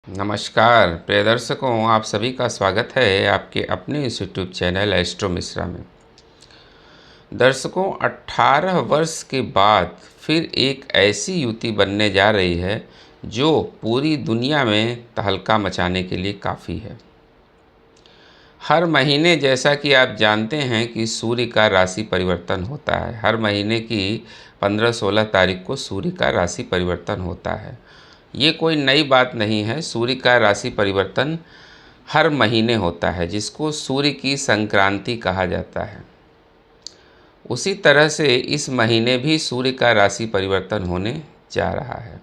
नमस्कार प्रिय दर्शकों, आप सभी का स्वागत है आपके अपने इस यूट्यूब चैनल एस्ट्रो मिश्रा में। दर्शकों, 18 वर्ष के बाद फिर एक ऐसी युति बनने जा रही है जो पूरी दुनिया में तहलका मचाने के लिए काफ़ी है। हर महीने जैसा कि आप जानते हैं कि सूर्य का राशि परिवर्तन होता है। हर महीने की 15-16 तारीख को सूर्य का राशि परिवर्तन होता है। ये कोई नई बात नहीं है। सूर्य का राशि परिवर्तन हर महीने होता है, जिसको सूर्य की संक्रांति कहा जाता है। उसी तरह से इस महीने भी सूर्य का राशि परिवर्तन होने जा रहा है।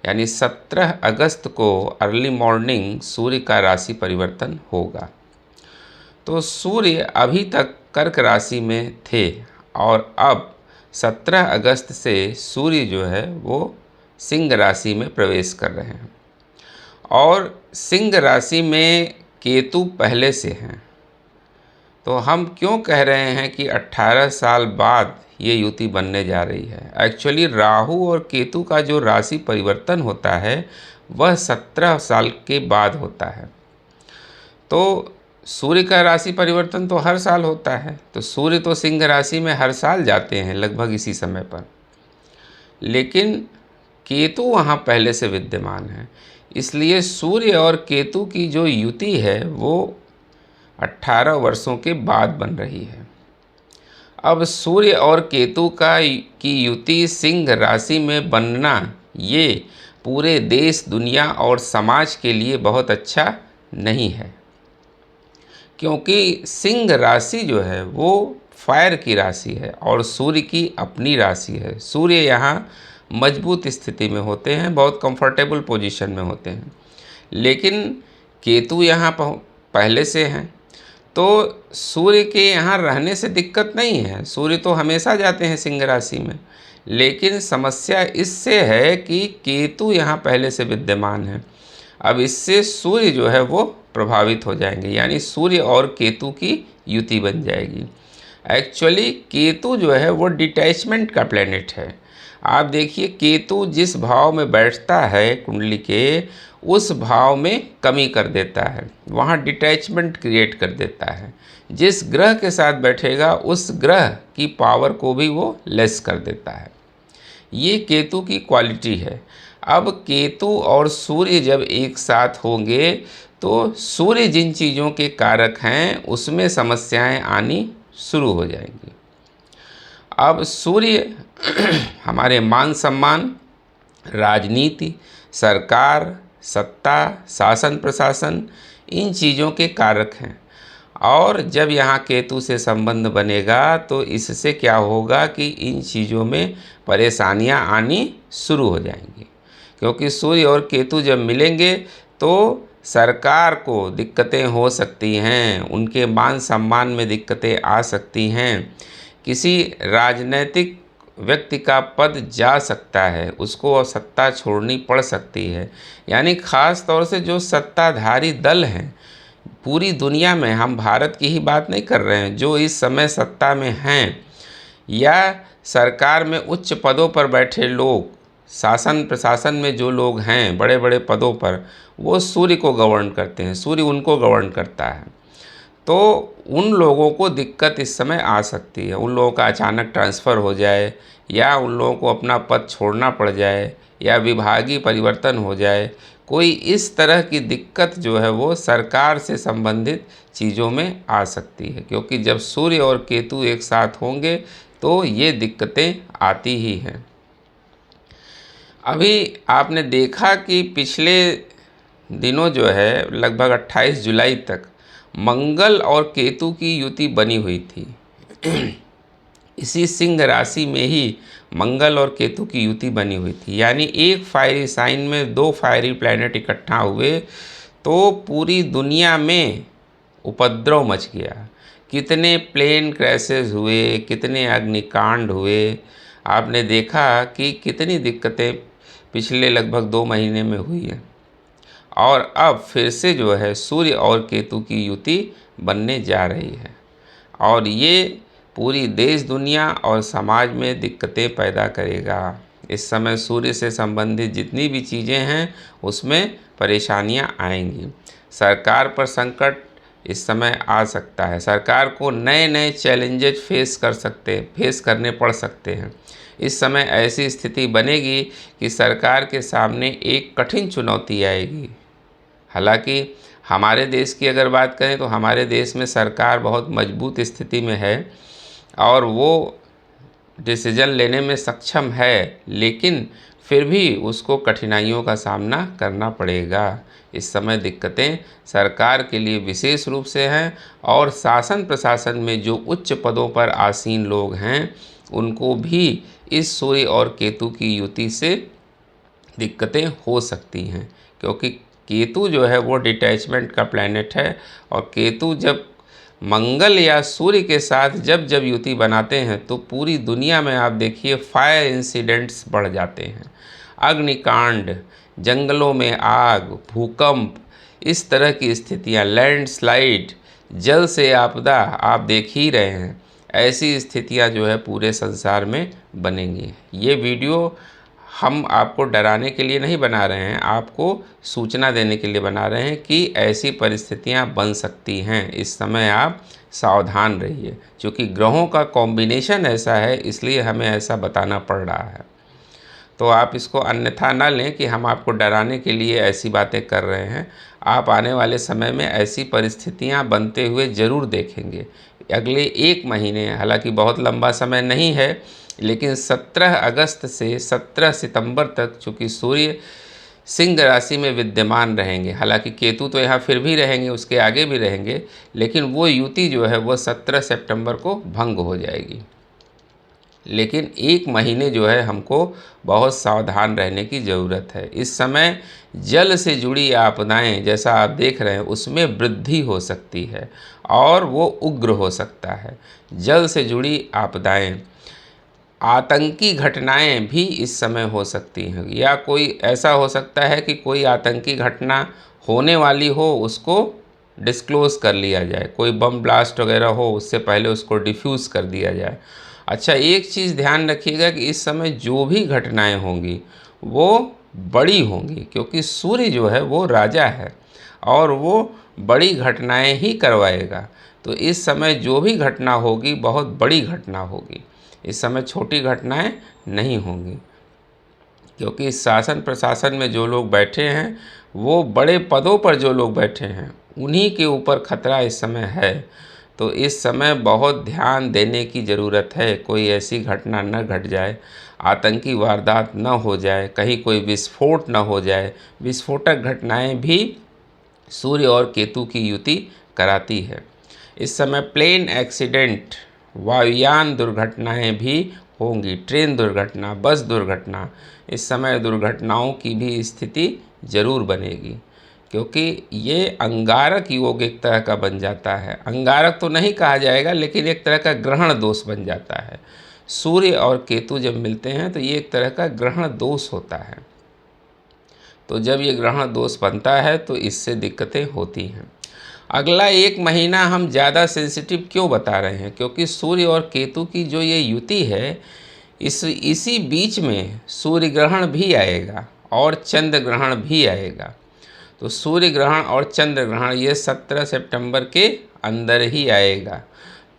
यानी 17 अगस्त को अर्ली मॉर्निंग सूर्य का राशि परिवर्तन होगा। तो सूर्य अभी तक कर्क राशि में थे और अब 17 अगस्त से सूर्य जो है वो सिंह राशि में प्रवेश कर रहे हैं और सिंह राशि में केतु पहले से हैं। तो हम क्यों कह रहे हैं कि 18 साल बाद ये युति बनने जा रही है? एक्चुअली राहु और केतु का जो राशि परिवर्तन होता है वह 17 साल के बाद होता है। तो सूर्य का राशि परिवर्तन तो हर साल होता है, तो सूर्य तो सिंह राशि में हर साल जाते हैं लगभग इसी समय पर, लेकिन केतु वहाँ पहले से विद्यमान है। इसलिए सूर्य और केतु की जो युति है वो 18 वर्षों के बाद बन रही है। अब सूर्य और केतु की युति सिंह राशि में बनना ये पूरे देश, दुनिया और समाज के लिए बहुत अच्छा नहीं है, क्योंकि सिंह राशि जो है वो फायर की राशि है और सूर्य की अपनी राशि है। सूर्य यहाँ मजबूत स्थिति में होते हैं, बहुत कंफर्टेबल पोजीशन में होते हैं, लेकिन केतु यहाँ पहले से हैं। तो सूर्य के यहाँ रहने से दिक्कत नहीं है, सूर्य तो हमेशा जाते हैं सिंह राशि में, लेकिन समस्या इससे है कि केतु यहाँ पहले से विद्यमान है। अब इससे सूर्य जो है वो प्रभावित हो जाएंगे, यानी सूर्य और केतु की युति बन जाएगी। एक्चुअली केतु जो है वो डिटैचमेंट का प्लैनेट है। आप देखिए, केतु जिस भाव में बैठता है कुंडली के, उस भाव में कमी कर देता है, वहाँ डिटैचमेंट क्रिएट कर देता है। जिस ग्रह के साथ बैठेगा उस ग्रह की पावर को भी वो लेस कर देता है। ये केतु की क्वालिटी है। अब केतु और सूर्य जब एक साथ होंगे तो सूर्य जिन चीज़ों के कारक हैं उसमें समस्याएं आनी शुरू हो जाएंगी। अब सूर्य हमारे मान सम्मान, राजनीति, सरकार, सत्ता, शासन प्रशासन, इन चीज़ों के कारक हैं। और जब यहाँ केतु से संबंध बनेगा तो इससे क्या होगा कि इन चीज़ों में परेशानियाँ आनी शुरू हो जाएंगी, क्योंकि सूर्य और केतु जब मिलेंगे तो सरकार को दिक्कतें हो सकती हैं, उनके मान सम्मान में दिक्कतें आ सकती हैं, किसी राजनीतिक व्यक्ति का पद जा सकता है, उसको सत्ता छोड़नी पड़ सकती है। यानी ख़ास तौर से जो सत्ताधारी दल हैं पूरी दुनिया में, हम भारत की ही बात नहीं कर रहे हैं, जो इस समय सत्ता में हैं या सरकार में उच्च पदों पर बैठे लोग, शासन प्रशासन में जो लोग हैं बड़े बड़े पदों पर, वो सूर्य को गवर्न करते हैं, सूर्य उनको गवर्न करता है। तो उन लोगों को दिक्कत इस समय आ सकती है। उन लोगों का अचानक ट्रांसफ़र हो जाए या उन लोगों को अपना पद छोड़ना पड़ जाए या विभागीय परिवर्तन हो जाए, कोई इस तरह की दिक्कत जो है वो सरकार से संबंधित चीज़ों में आ सकती है, क्योंकि जब सूर्य और केतु एक साथ होंगे तो ये दिक्कतें आती ही हैं। अभी आपने देखा कि पिछले दिनों जो है लगभग 28 जुलाई तक मंगल और केतु की युति बनी हुई थी। इसी सिंह राशि में ही मंगल और केतु की युति बनी हुई थी, यानी एक फायरी साइन में दो फायरी प्लैनेट इकट्ठा हुए तो पूरी दुनिया में उपद्रव मच गया। कितने प्लेन क्रैशेस हुए, कितने अग्निकांड हुए, आपने देखा कि कितनी दिक्कतें पिछले लगभग 2 महीने में हुई हैं। और अब फिर से जो है सूर्य और केतु की युति बनने जा रही है और ये पूरी देश, दुनिया और समाज में दिक्कतें पैदा करेगा। इस समय सूर्य से संबंधित जितनी भी चीज़ें हैं उसमें परेशानियां आएंगी। सरकार पर संकट इस समय आ सकता है। सरकार को नए नए चैलेंजेस फेस करने पड़ सकते हैं। इस समय ऐसी स्थिति बनेगी कि सरकार के सामने एक कठिन चुनौती आएगी। हालांकि हमारे देश की अगर बात करें तो हमारे देश में सरकार बहुत मजबूत स्थिति में है और वो डिसीजन लेने में सक्षम है, लेकिन फिर भी उसको कठिनाइयों का सामना करना पड़ेगा। इस समय दिक्कतें सरकार के लिए विशेष रूप से हैं और शासन प्रशासन में जो उच्च पदों पर आसीन लोग हैं उनको भी इस सूर्य और केतु की युति से दिक्कतें हो सकती हैं, क्योंकि केतु जो है वो डिटैचमेंट का प्लैनेट है और केतु जब मंगल या सूर्य के साथ जब जब युति बनाते हैं तो पूरी दुनिया में आप देखिए फायर इंसिडेंट्स बढ़ जाते हैं। अग्निकांड, जंगलों में आग, भूकंप, इस तरह की स्थितियां, लैंडस्लाइड, जल से आपदा आप देख ही रहे हैं। ऐसी स्थितियां जो है पूरे संसार में बनेंगी। ये वीडियो हम आपको डराने के लिए नहीं बना रहे हैं, आपको सूचना देने के लिए बना रहे हैं कि ऐसी परिस्थितियां बन सकती हैं। इस समय आप सावधान रहिए, क्योंकि ग्रहों का कॉम्बिनेशन ऐसा है, इसलिए हमें ऐसा बताना पड़ रहा है। तो आप इसको अन्यथा ना लें कि हम आपको डराने के लिए ऐसी बातें कर रहे हैं। आप आने वाले समय में ऐसी परिस्थितियां बनते हुए ज़रूर देखेंगे। अगले 1 महीने, हालांकि बहुत लंबा समय नहीं है, लेकिन 17 अगस्त से 17 सितंबर तक चूँकि सूर्य सिंह राशि में विद्यमान रहेंगे, हालांकि केतु तो यहाँ फिर भी रहेंगे, उसके आगे भी रहेंगे, लेकिन वो युति जो है वो 17 सितंबर को भंग हो जाएगी। लेकिन 1 महीने जो है हमको बहुत सावधान रहने की ज़रूरत है। इस समय जल से जुड़ी आपदाएं जैसा आप देख रहे हैं उसमें वृद्धि हो सकती है और वो उग्र हो सकता है। जल से जुड़ी आपदाएं, आतंकी घटनाएं भी इस समय हो सकती हैं, या कोई ऐसा हो सकता है कि कोई आतंकी घटना होने वाली हो उसको डिस्क्लोज़ कर लिया जाए, कोई बम ब्लास्ट वगैरह हो उससे पहले उसको डिफ्यूज़ कर दिया जाए। अच्छा, एक चीज़ ध्यान रखिएगा कि इस समय जो भी घटनाएं होंगी वो बड़ी होंगी, क्योंकि सूर्य जो है वो राजा है और वो बड़ी घटनाएं ही करवाएगा। तो इस समय जो भी घटना होगी बहुत बड़ी घटना होगी। इस समय छोटी घटनाएं नहीं होंगी, क्योंकि शासन प्रशासन में जो लोग बैठे हैं, वो बड़े पदों पर जो लोग बैठे हैं, उन्हीं के ऊपर खतरा इस समय है। तो इस समय बहुत ध्यान देने की ज़रूरत है, कोई ऐसी घटना न घट जाए, आतंकी वारदात न हो जाए, कहीं कोई विस्फोट न हो जाए। विस्फोटक घटनाएं भी सूर्य और केतु की युति कराती है। इस समय प्लेन एक्सीडेंट, वायुयान दुर्घटनाएं भी होंगी, ट्रेन दुर्घटना, बस दुर्घटना, इस समय दुर्घटनाओं की भी स्थिति ज़रूर बनेगी, क्योंकि ये अंगारक योग एक तरह का बन जाता है। अंगारक तो नहीं कहा जाएगा, लेकिन एक तरह का ग्रहण दोष बन जाता है। सूर्य और केतु जब मिलते हैं तो ये एक तरह का ग्रहण दोष होता है। तो जब ये ग्रहण दोष बनता है तो इससे दिक्कतें होती हैं। अगला 1 महीना हम ज़्यादा सेंसिटिव क्यों बता रहे हैं, क्योंकि सूर्य और केतु की जो ये युति है, इसी बीच में सूर्य ग्रहण भी आएगा और चंद्र ग्रहण भी आएगा। तो सूर्य ग्रहण और चंद्र ग्रहण ये 17 सितंबर के अंदर ही आएगा।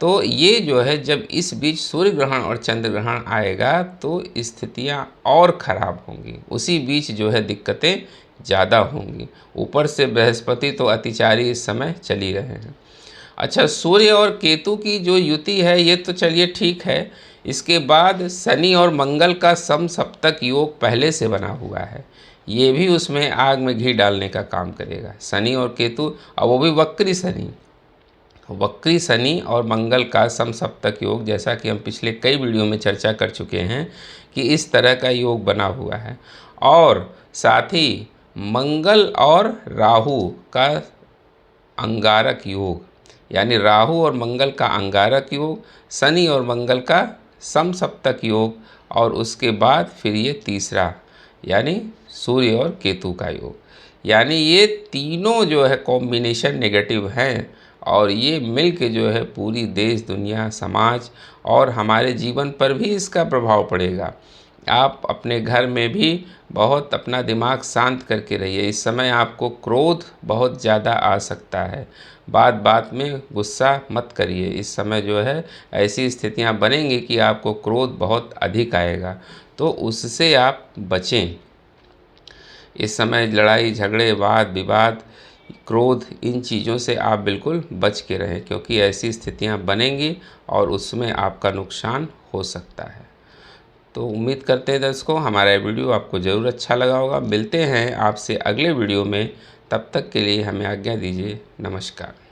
तो ये जो है जब इस बीच सूर्य ग्रहण और चंद्र ग्रहण आएगा तो स्थितियां और ख़राब होंगी, उसी बीच जो है दिक्कतें ज़्यादा होंगी। ऊपर से बृहस्पति तो अतिचारी इस समय चल ही रहे हैं। अच्छा, सूर्य और केतु की जो युति है ये तो चलिए ठीक है। इसके बाद शनि और मंगल का समसप्तक योग पहले से बना हुआ है, ये भी उसमें आग में घी डालने का काम करेगा। शनि और केतु, और वो भी वक्री शनि। वक्री शनि और मंगल का समसप्तक योग, जैसा कि हम पिछले कई वीडियो में चर्चा कर चुके हैं कि इस तरह का योग बना हुआ है। और साथ ही मंगल और राहु का अंगारक योग, यानी राहु और मंगल का अंगारक योग, शनि और मंगल का समसप्तक योग, और उसके बाद फिर ये तीसरा यानी सूर्य और केतु का योग। यानी ये तीनों जो है कॉम्बिनेशन नेगेटिव हैं और ये मिल के जो है पूरी देश दुनिया समाज और हमारे जीवन पर भी इसका प्रभाव पड़ेगा। आप अपने घर में भी बहुत अपना दिमाग शांत करके रहिए। इस समय आपको क्रोध बहुत ज़्यादा आ सकता है। बात बात में गुस्सा मत करिए। इस समय जो है ऐसी स्थितियां बनेंगी कि आपको क्रोध बहुत अधिक आएगा, तो उससे आप बचें। इस समय लड़ाई झगड़े वाद विवाद क्रोध इन चीज़ों से आप बिल्कुल बच के रहें, क्योंकि ऐसी स्थितियां बनेंगी और उसमें आपका नुकसान हो सकता है। तो उम्मीद करते हैं दर्शकों हमारा ये वीडियो आपको ज़रूर अच्छा लगा होगा। मिलते हैं आपसे अगले वीडियो में, तब तक के लिए हमें आज्ञा दीजिए। नमस्कार।